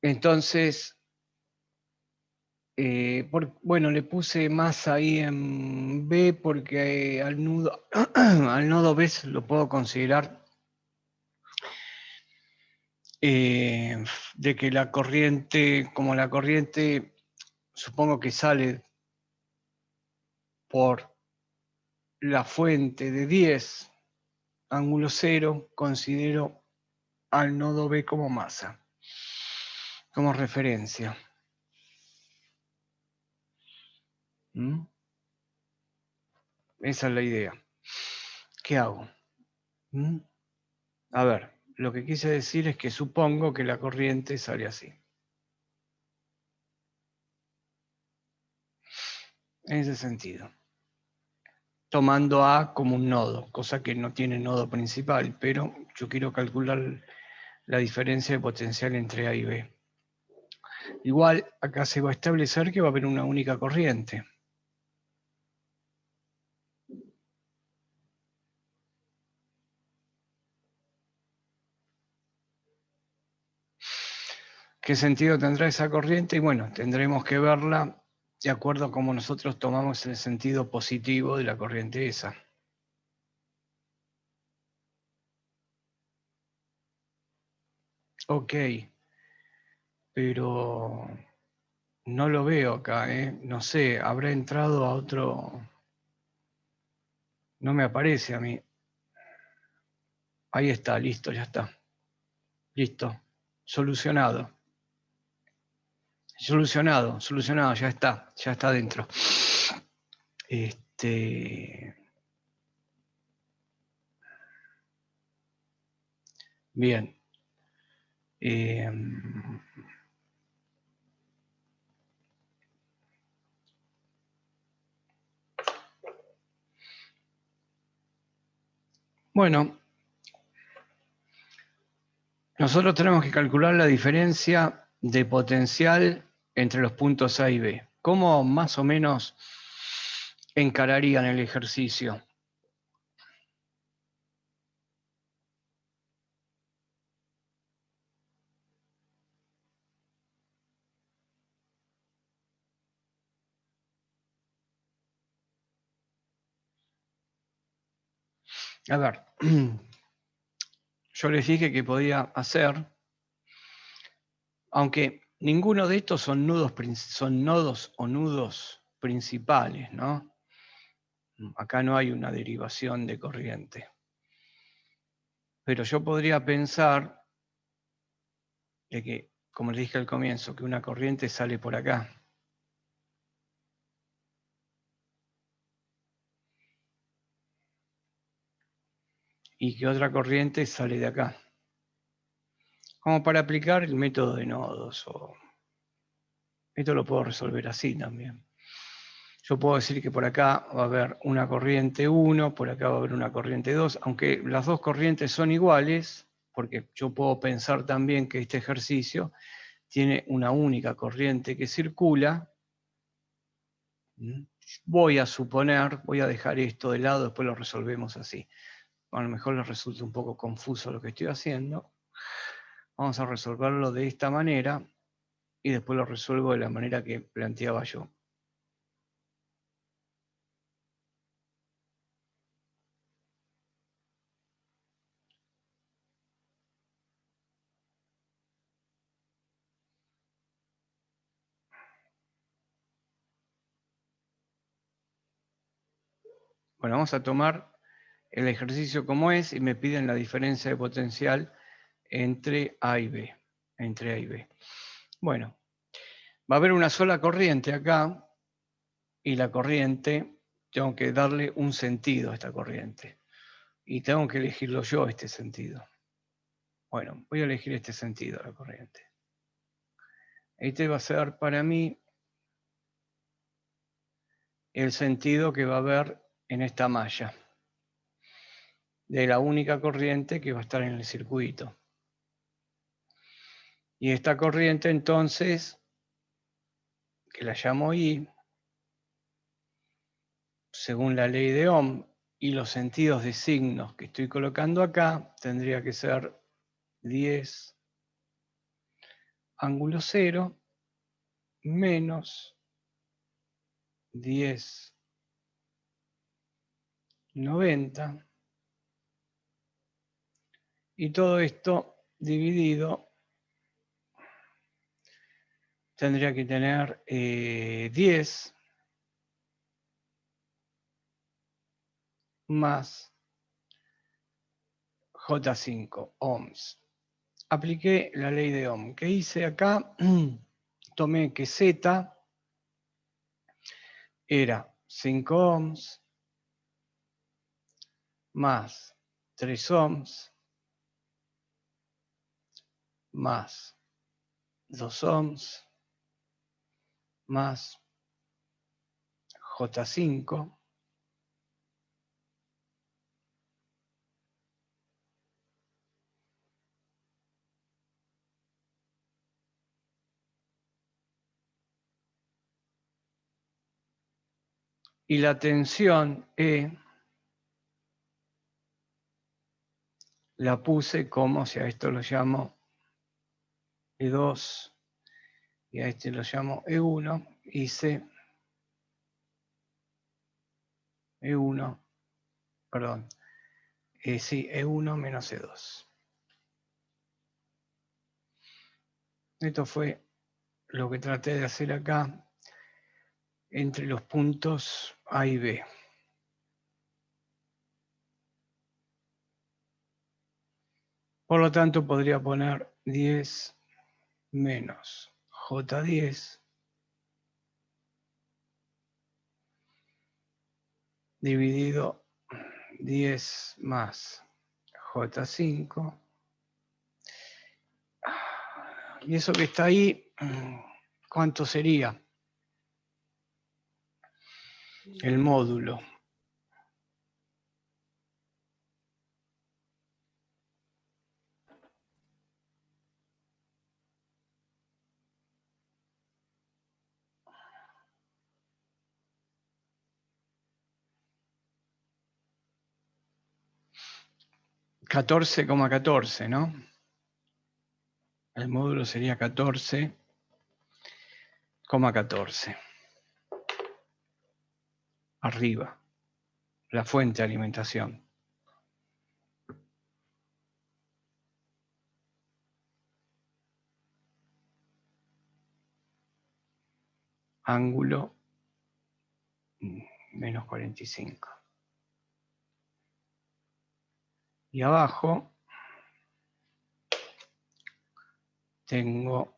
Entonces, bueno, le puse más ahí en B porque al nudo, al nodo B lo puedo considerar eh, de que la corriente, como la corriente supongo que sale por la fuente de 10, ángulo 0, considero al nodo B como masa, como referencia. ¿Mm? Esa es la idea. ¿Qué hago? ¿Mm? A ver, lo que quise decir es que supongo que la corriente sale así. En ese sentido. Tomando A como un nodo, cosa que no tiene nodo principal, pero yo quiero calcular la diferencia de potencial entre A y B. Igual, acá se va a establecer que va a haber una única corriente. ¿Qué sentido tendrá esa corriente? Y bueno, tendremos que verla de acuerdo a cómo nosotros tomamos el sentido positivo de la corriente esa. Ok, pero no lo veo acá, ¿eh? No sé, habrá entrado a otro... No me aparece a mí. Ahí está, listo, ya está. Listo. Solucionado. Solucionado, ya está dentro. Bien. Bueno, nosotros tenemos que calcular la diferencia de potencial entre los puntos A y B. ¿Cómo más o menos encararían el ejercicio? A ver, yo les dije que podía hacer, aunque ninguno de estos son nodos o nudos principales, ¿no? Acá no hay una derivación de corriente. Pero yo podría pensar de que, como les dije al comienzo, que una corriente sale por acá. Y que otra corriente sale de acá. Como para aplicar el método de nodos. Esto lo puedo resolver así también. Yo puedo decir que por acá va a haber una corriente 1, por acá va a haber una corriente 2, aunque las dos corrientes son iguales, porque yo puedo pensar también que este ejercicio tiene una única corriente que circula. Voy a suponer, voy a dejar esto de lado, después lo resolvemos así. A lo mejor les resulta un poco confuso lo que estoy haciendo. Vamos a resolverlo de esta manera y después lo resuelvo de la manera que planteaba yo. Bueno, vamos a tomar el ejercicio como es y me piden la diferencia de potencial entre A y B. Entre A y B. Bueno, va a haber una sola corriente acá y la corriente, tengo que darle un sentido a esta corriente. Y tengo que elegirlo yo, este sentido. Bueno, voy a elegir este sentido a la corriente. Este va a ser para mí el sentido que va a haber en esta malla de la única corriente que va a estar en el circuito. Y esta corriente entonces, que la llamo I, según la ley de Ohm y los sentidos de signos que estoy colocando acá, tendría que ser 10 ángulo 0 menos 1090 y todo esto dividido tendría que tener 10 más J5 ohms. Apliqué la ley de Ohm. ¿Qué hice acá? Tomé que Z era 5 ohms más 3 ohms más 2 ohms más J5 y la tensión E la puse como, si a esto lo llamo E2 y a este lo llamo E1, hice E1, perdón, sí, E1 menos E2. Esto fue lo que traté de hacer acá entre los puntos A y B. Por lo tanto, podría poner 10 menos J10 dividido 10 más J5. Y eso que está ahí, ¿cuánto sería? El módulo. $14,14, ¿no? El módulo sería 14,14. Arriba, la fuente de alimentación. Ángulo menos 45. Y abajo tengo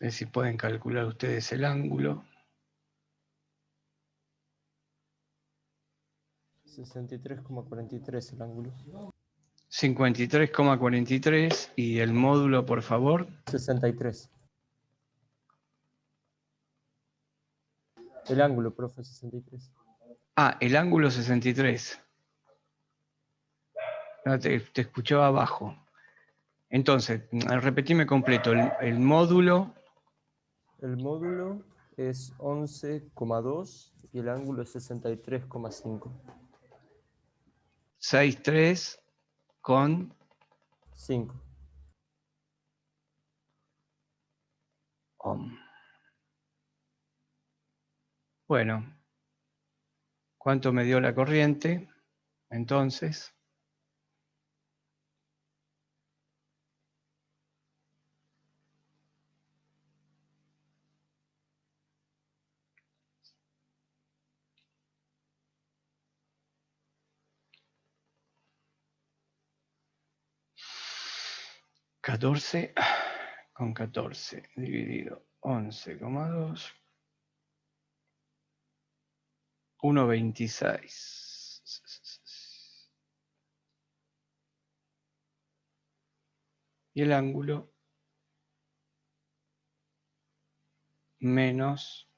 a ver si pueden calcular ustedes el ángulo. 63,43 el ángulo. 53,43 y el módulo, por favor. 63. El ángulo, profe, 63. Ah, el ángulo 63. No, te escuchaba abajo. Entonces, repetime completo. El módulo El módulo es 11,2 y el ángulo es 63,5. 63 con 5. ohm. Bueno, ¿cuánto me dio la corriente? Entonces, $14 con 14 dividido 11,2, 1,26. Y el ángulo menos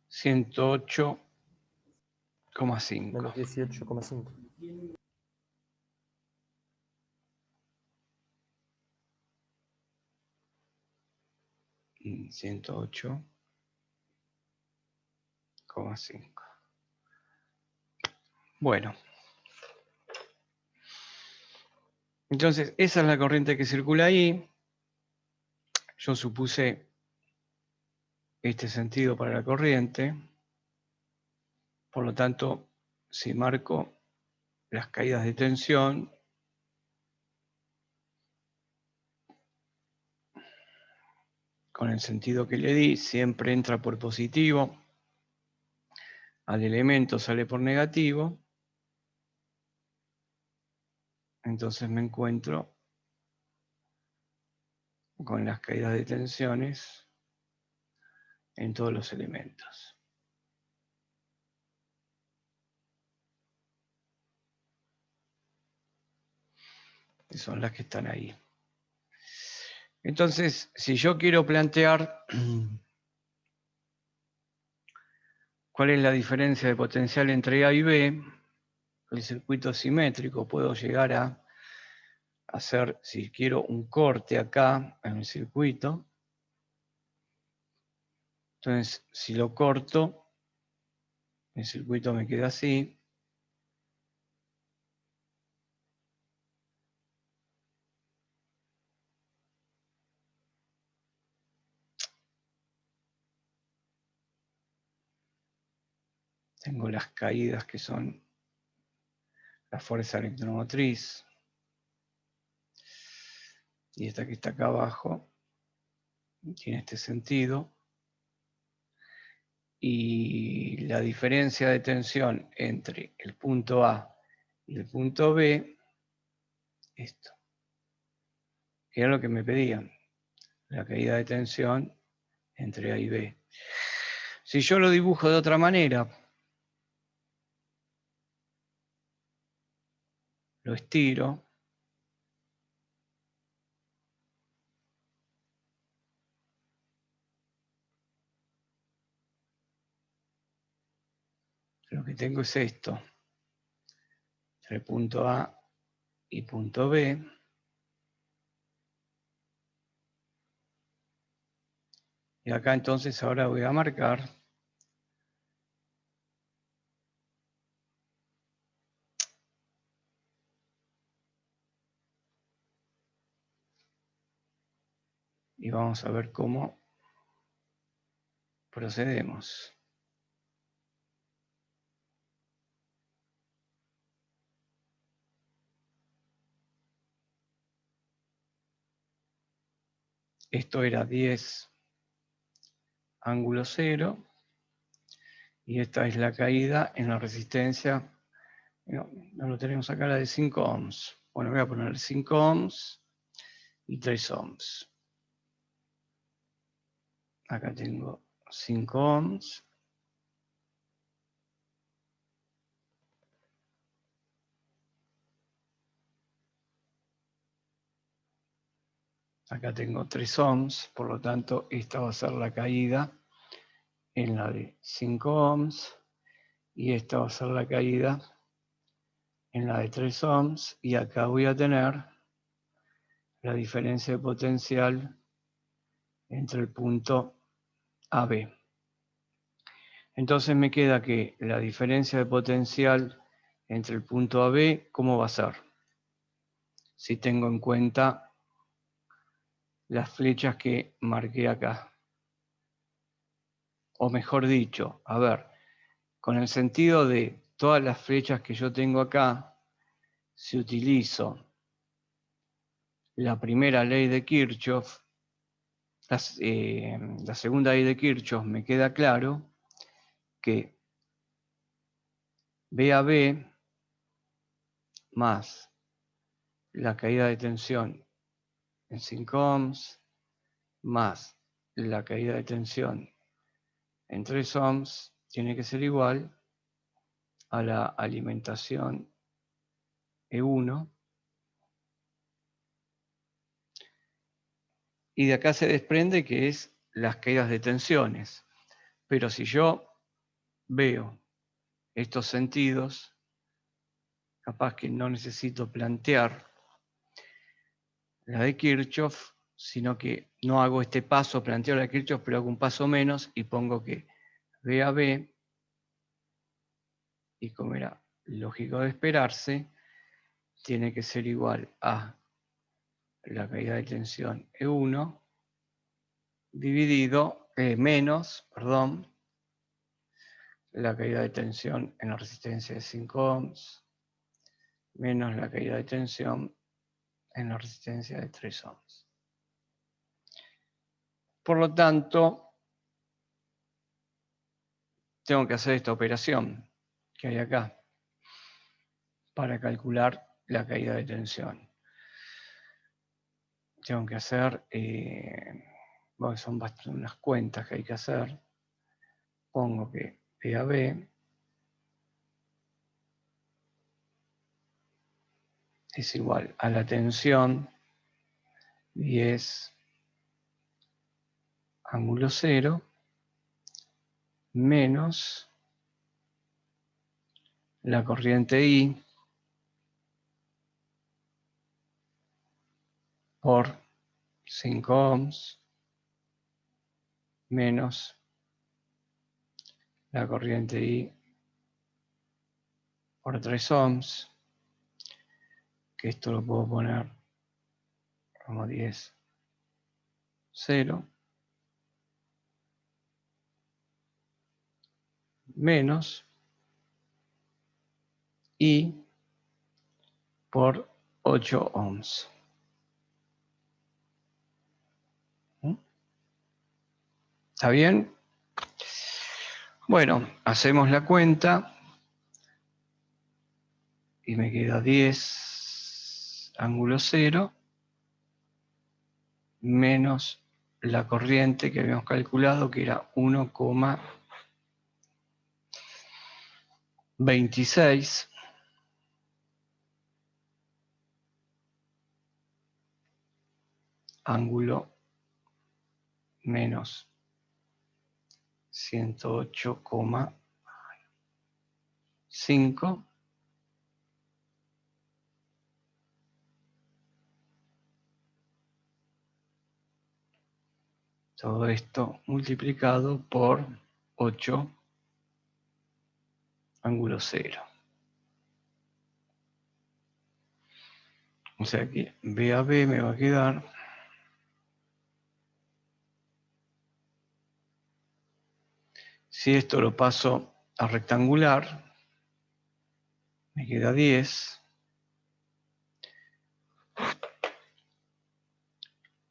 108,5. Menos 18,5. 108. 5. Bueno. Entonces, esa es la corriente que circula ahí. Yo supuse este sentido para la corriente. Por lo tanto, si marco las caídas de tensión, con el sentido que le di, siempre entra por positivo, al elemento sale por negativo, entonces me encuentro con las caídas de tensiones en todos los elementos. Que son las que están ahí. Entonces, si yo quiero plantear cuál es la diferencia de potencial entre A y B, el circuito simétrico, puedo llegar a hacer, si quiero, un corte acá en el circuito. Entonces, si lo corto, el circuito me queda así. Tengo las caídas que son la fuerza electromotriz. Y esta que está acá abajo tiene este sentido. Y la diferencia de tensión entre el punto A y el punto B, esto, que era lo que me pedían, la caída de tensión entre A y B. Si yo lo dibujo de otra manera, lo estiro, lo que tengo es esto, entre punto A y punto B. Y acá entonces ahora voy a marcar y vamos a ver cómo procedemos. Esto era 10 ángulo 0 y esta es la caída en la resistencia. No lo tenemos acá, la de 5 ohms. Bueno, voy a poner 5 ohms y 3 ohms. Acá tengo 5 ohms. Acá tengo 3 ohms, por lo tanto esta va a ser la caída en la de 5 ohms y esta va a ser la caída en la de 3 ohms y acá voy a tener la diferencia de potencial entre el punto AB. Entonces me queda que la diferencia de potencial entre el punto AB, ¿cómo va a ser? Si tengo en cuenta las flechas que marqué acá. O mejor dicho, a ver, con el sentido de todas las flechas que yo tengo acá, si utilizo la primera ley de Kirchhoff, la segunda ley de Kirchhoff, me queda claro que BAB más la caída de tensión en 5 ohms más la caída de tensión en 3 ohms tiene que ser igual a la alimentación E1. Y de acá se desprende que es las caídas de tensiones. Pero si yo veo estos sentidos, capaz que no necesito plantear la de Kirchhoff, sino que no hago este paso, planteo la de Kirchhoff, pero hago un paso menos y pongo que B a B y como era lógico de esperarse, tiene que ser igual a la caída de tensión E1 dividido, menos, perdón, la caída de tensión en la resistencia de 5 ohms, menos la caída de tensión en la resistencia de 3 ohms. Por lo tanto, tengo que hacer esta operación que hay acá para calcular la caída de tensión. Tengo que hacer, bueno, son bastante unas cuentas que hay que hacer. Pongo que P a B es igual a la tensión 10 ángulo 0 menos la corriente I por 5 ohms menos la corriente I por 3 ohms, que esto lo puedo poner como 10, 0, menos I por 8 ohms. ¿Está bien? Bueno, hacemos la cuenta y me queda 10 ángulo 0 menos la corriente que habíamos calculado, que era 1,26 ángulo menos 108,5 todo esto multiplicado por 8 ángulo 0. O sea que B a B me va a quedar si esto lo paso a rectangular, me queda 10.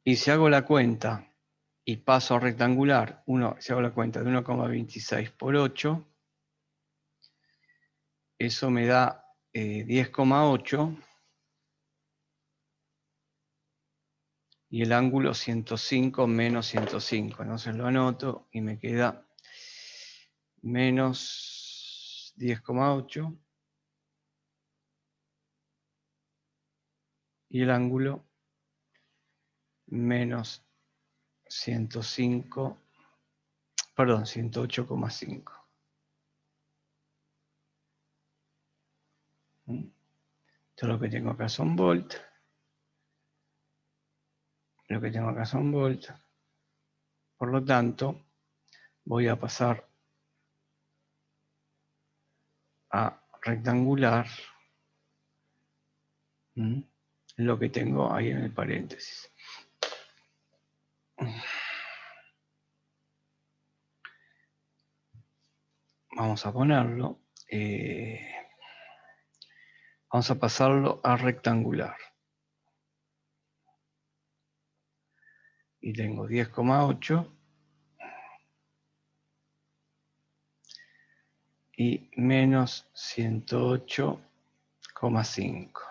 Y si hago la cuenta y paso a rectangular, si hago la cuenta de 1,26 por 8, eso me da 10,8 y el ángulo 105 menos 105. Entonces lo anoto y me queda menos 10,8 y el ángulo menos 105, perdón, 108,5. Esto lo que tengo acá son volt. Lo que tengo acá son volt. Por lo tanto, voy a pasar a rectangular lo que tengo ahí en el paréntesis. Vamos a ponerlo. Vamos a pasarlo a rectangular. Y tengo 10,8 y menos 108,5.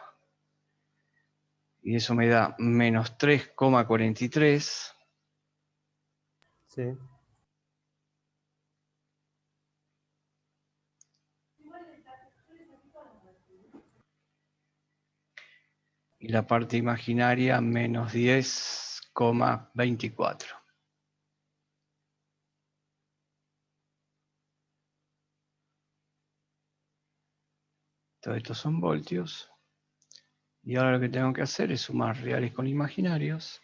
Y eso me da menos 3,43. Sí. Y la parte imaginaria menos 10,24. Todo esto son voltios. Y ahora lo que tengo que hacer es sumar reales con imaginarios.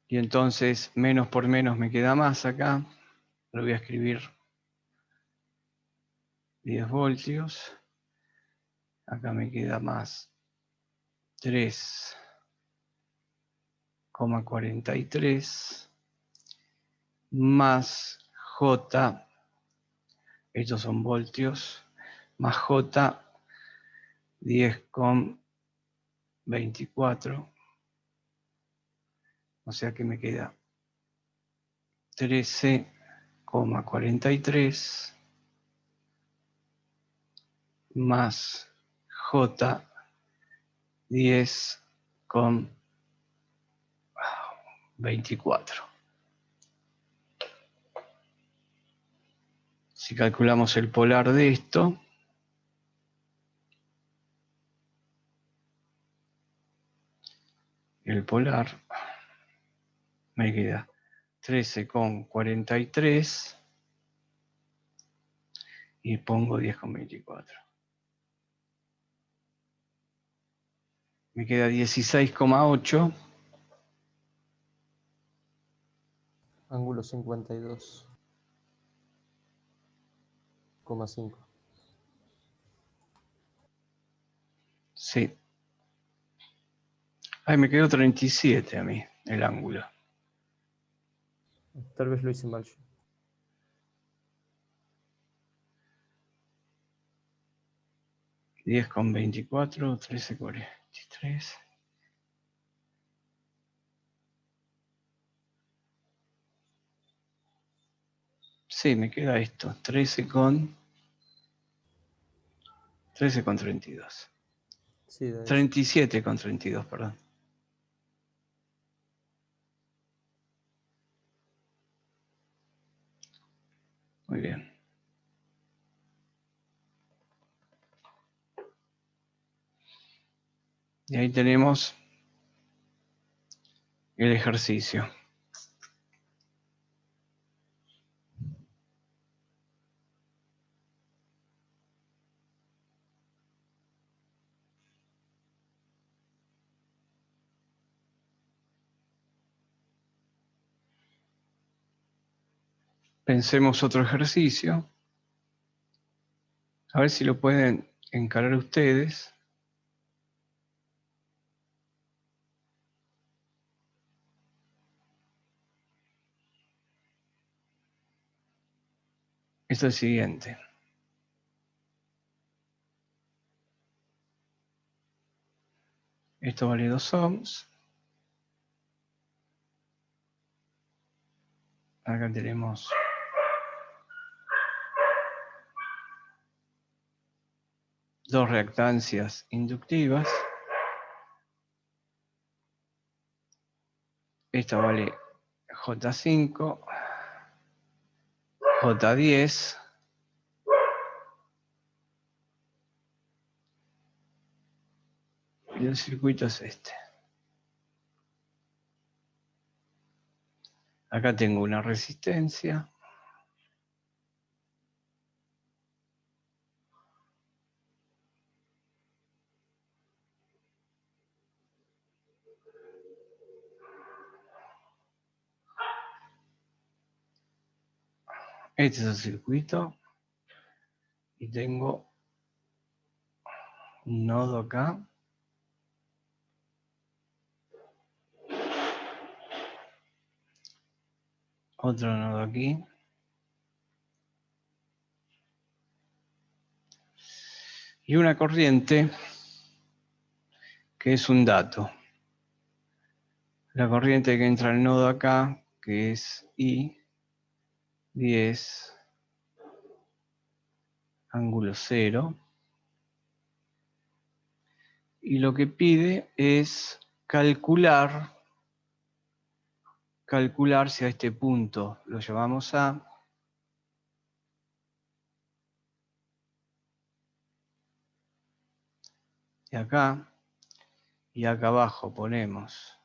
Y entonces menos por menos me queda más acá. Lo voy a escribir 10 voltios. Acá me queda más 3,43 más J, estos son voltios, más J 10,24, o sea que me queda 13,43 más J 10,24. Si calculamos el polar de esto, el polar me queda 13,43 y pongo 10,24. Me queda 16,8. Ángulo 52,5. Sí. Ahí me quedó 37 a mí, el ángulo. Tal vez lo hice mal yo. 10,24, 13,43. Sí, me queda esto, 13,32. Sí, de eso. 37,32, perdón. Muy bien. Y ahí tenemos el ejercicio. Pensemos otro ejercicio. A ver si lo pueden encarar ustedes. Es el siguiente. Esto vale 2 ohms. Acá tenemos dos reactancias inductivas. Esta vale J5, J10. Y el circuito es este. Acá tengo una resistencia. Este es el circuito. Y tengo un nodo acá. Otro nodo aquí. Y una corriente que es un dato. La corriente que entra al nodo acá, que es I10, ángulo 0. Y lo que pide es calcular si a este punto lo llamamos A, y acá abajo ponemos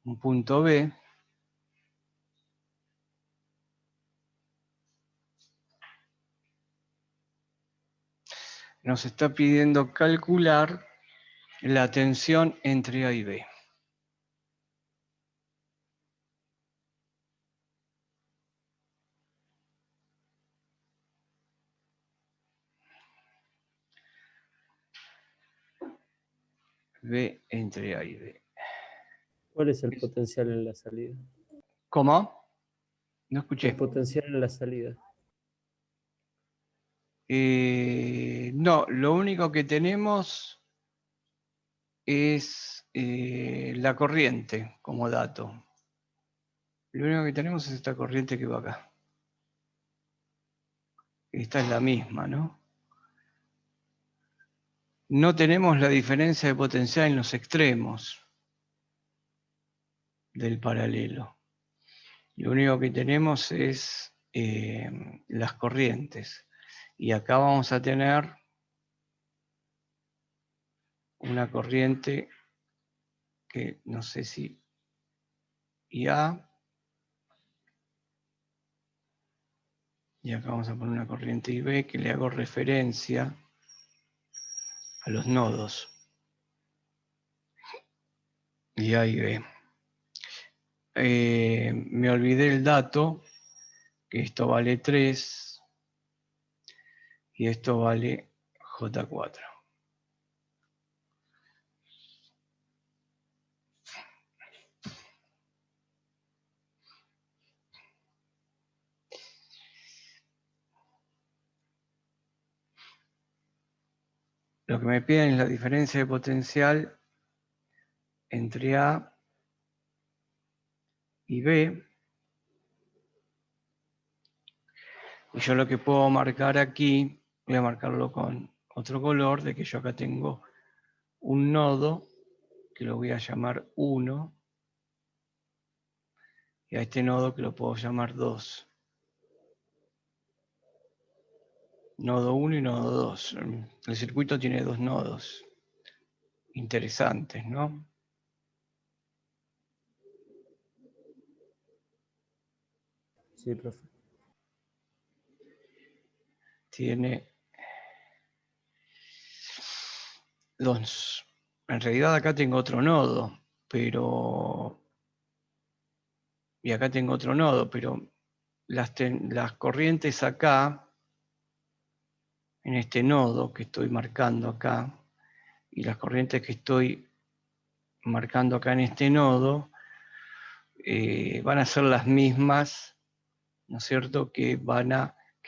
un punto B, nos está pidiendo calcular la tensión entre A y B. B entre A y B. ¿Cuál es el potencial en la salida? ¿Cómo? No El escuché. potencial en la salida. No, lo único que tenemos es la corriente como dato. Lo único que tenemos es esta corriente que va acá. Esta es la misma, ¿no? No tenemos la diferencia de potencial en los extremos del paralelo. Lo único que tenemos es las corrientes. Y acá vamos a tener una corriente que no sé si IA, y acá vamos a poner una corriente IB que le hago referencia a los nodos IA y B. Me olvidé el dato, que esto vale 3 y esto vale J4. Lo que me piden es la diferencia de potencial entre A y B. Y yo lo que puedo marcar aquí, voy a marcarlo con otro color, de que yo acá tengo un nodo, que lo voy a llamar 1, y a este nodo que lo puedo llamar 2. Nodo 1 y nodo 2. El circuito tiene dos nodos. Interesantes, ¿no? Sí, profe. Tiene dos. En realidad acá tengo otro nodo, pero... Y acá tengo otro nodo, pero las corrientes acá, en este nodo que estoy marcando acá, y las corrientes que estoy marcando acá en este nodo, van a ser las mismas, ¿no es cierto?, que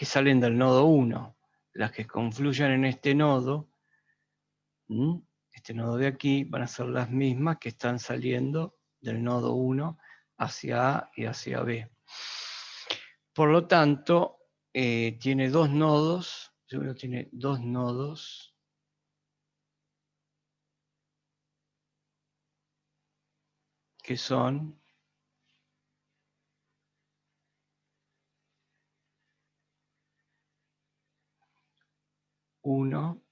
salen del nodo 1. Las que confluyan en este nodo, este nodo de aquí, van a ser las mismas que están saliendo del nodo 1 hacia A y hacia B. Por lo tanto, tiene dos nodos, seguro tiene dos nodos que son 1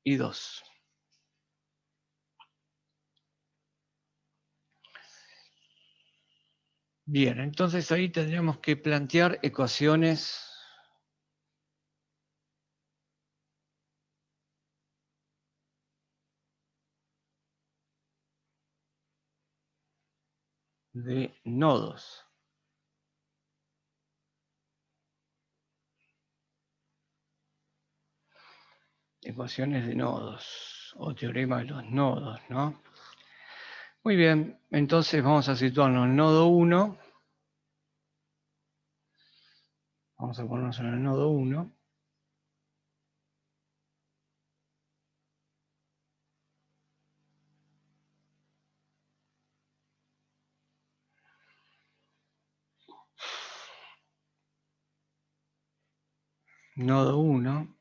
y 2. Bien, entonces ahí tendríamos que plantear ecuaciones de nodos. Ecuaciones de nodos, o teorema de los nodos, ¿no? Muy bien, entonces vamos a situarnos en el nodo 1. Vamos a ponernos en el nodo 1. Nodo 1.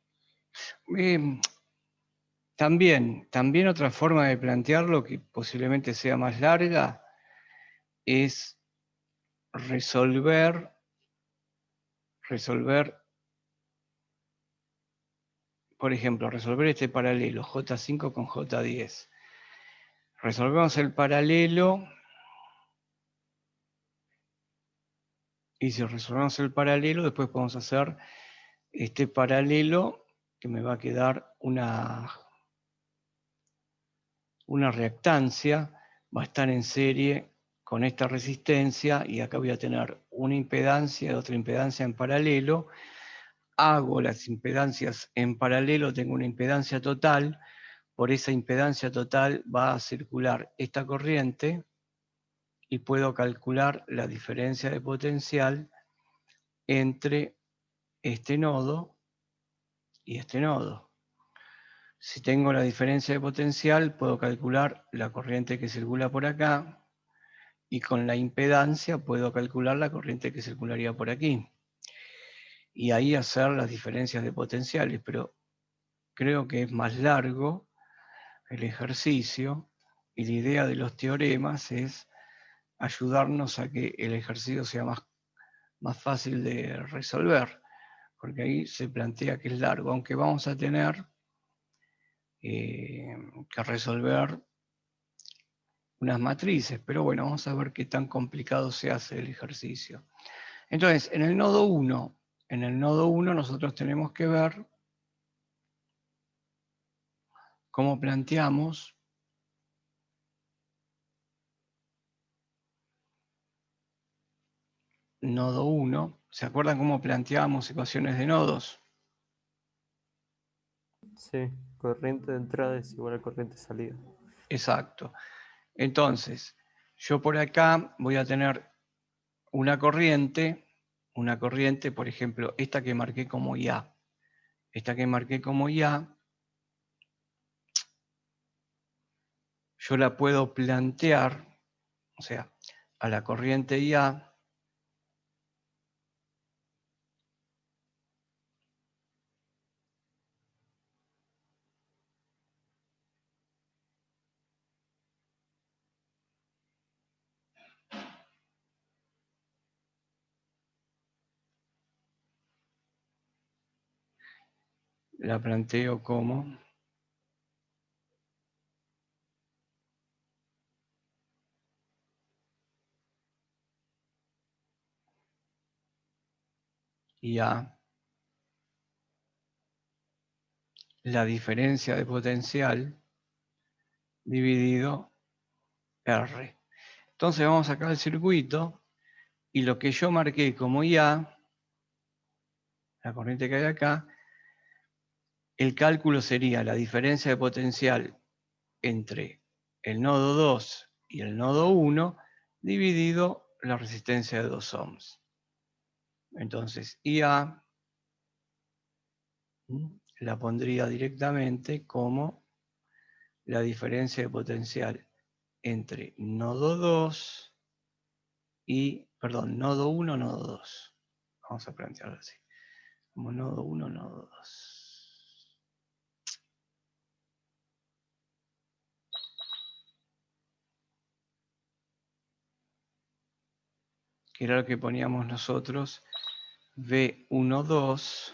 También otra forma de plantearlo, que posiblemente sea más larga, es resolver, por ejemplo, resolver este paralelo J5 con J10. Resolvemos el paralelo, y si resolvemos el paralelo, después podemos hacer este paralelo, que me va a quedar una reactancia, va a estar en serie con esta resistencia, y acá voy a tener una impedancia y otra impedancia en paralelo, hago las impedancias en paralelo, tengo una impedancia total. Por esa impedancia total va a circular esta corriente y puedo calcular la diferencia de potencial entre este nodo y este nodo. Si tengo la diferencia de potencial, puedo calcular la corriente que circula por acá, y con la impedancia puedo calcular la corriente que circularía por aquí. Y ahí hacer las diferencias de potenciales, pero creo que es más largo el ejercicio, y la idea de los teoremas es ayudarnos a que el ejercicio sea más fácil de resolver, porque ahí se plantea que es largo, aunque vamos a tener que resolver unas matrices, pero bueno, vamos a ver qué tan complicado se hace el ejercicio. Entonces, en el nodo 1, nosotros tenemos que ver cómo planteamos nodo 1. ¿Se acuerdan cómo planteábamos ecuaciones de nodos? Sí, corriente de entrada es igual a corriente de salida. Exacto. Entonces, yo por acá voy a tener una corriente, por ejemplo, esta que marqué como IA. Esta que marqué como IA, yo la puedo plantear, o sea, a la corriente IA, la planteo como IA, la diferencia de potencial dividido R. Entonces vamos acá al circuito, y lo que yo marqué como IA, la corriente que hay acá, el cálculo sería la diferencia de potencial entre el nodo 2 y el nodo 1 dividido la resistencia de 2 ohms. Entonces IA la pondría directamente como la diferencia de potencial entre nodo 2 y, perdón, nodo 1, nodo 2. Vamos a plantearlo así, como nodo 1, nodo 2. Que era lo que poníamos nosotros, V12